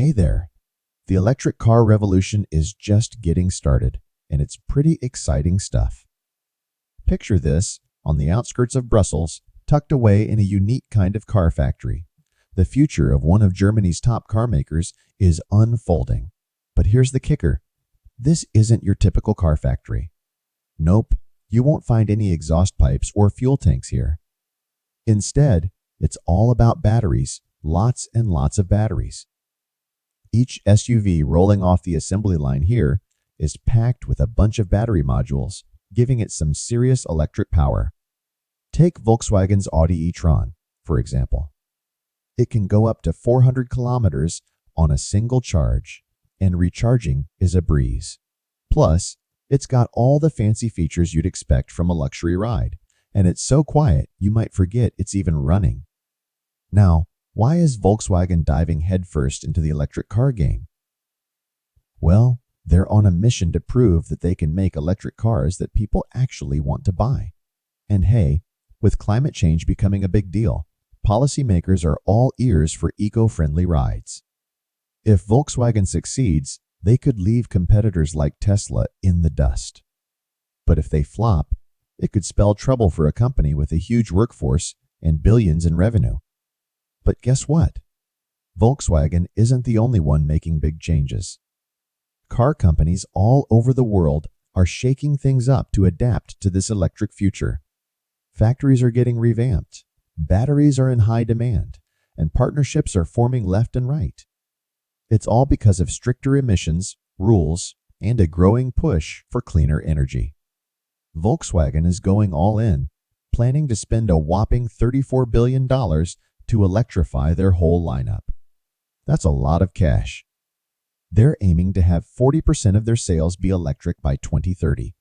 Hey there! The electric car revolution is just getting started, and it's pretty exciting stuff. Picture this on the outskirts of Brussels, tucked away in a unique kind of car factory. The future of one of Germany's top car makers is unfolding. But here's the kicker. This isn't your typical car factory. Nope, you won't find any exhaust pipes or fuel tanks here. Instead, it's all about batteries, lots and lots of batteries. Each SUV rolling off the assembly line here is packed with a bunch of battery modules, giving it some serious electric power. Take Volkswagen's Audi e-tron, for example. It can go up to 400 kilometers on a single charge, and recharging is a breeze. Plus, it's got all the fancy features you'd expect from a luxury ride, and it's so quiet you might forget it's even running. Now, why is Volkswagen diving headfirst into the electric car game? Well, they're on a mission to prove that they can make electric cars that people actually want to buy. And hey, with climate change becoming a big deal, policymakers are all ears for eco-friendly rides. If Volkswagen succeeds, they could leave competitors like Tesla in the dust. But if they flop, it could spell trouble for a company with a huge workforce and billions in revenue. But guess what? Volkswagen isn't the only one making big changes. Car companies all over the world are shaking things up to adapt to this electric future. Factories are getting revamped, batteries are in high demand, and partnerships are forming left and right. It's all because of stricter emissions, rules, and a growing push for cleaner energy. Volkswagen is going all in, planning to spend a whopping $34 billion to electrify their whole lineup. That's a lot of cash. They're aiming to have 40% of their sales be electric by 2030,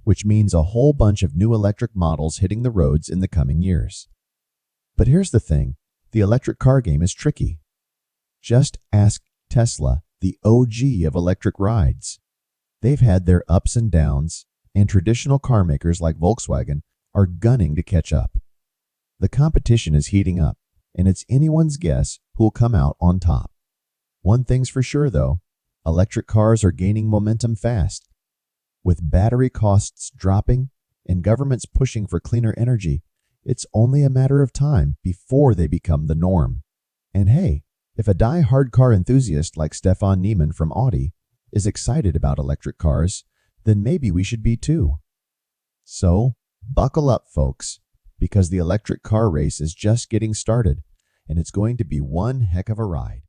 which means a whole bunch of new electric models hitting the roads in the coming years. But here's the thing, the electric car game is tricky. Just ask Tesla, the OG of electric rides. They've had their ups and downs, and traditional car makers like Volkswagen are gunning to catch up. The competition is heating up, and it's anyone's guess who'll come out on top. One thing's for sure though, electric cars are gaining momentum fast. With battery costs dropping and governments pushing for cleaner energy, it's only a matter of time before they become the norm. And hey, if a die-hard car enthusiast like Stefan Niemann from Audi is excited about electric cars, then maybe we should be too. So, buckle up folks, because the electric car race is just getting started, and it's going to be one heck of a ride.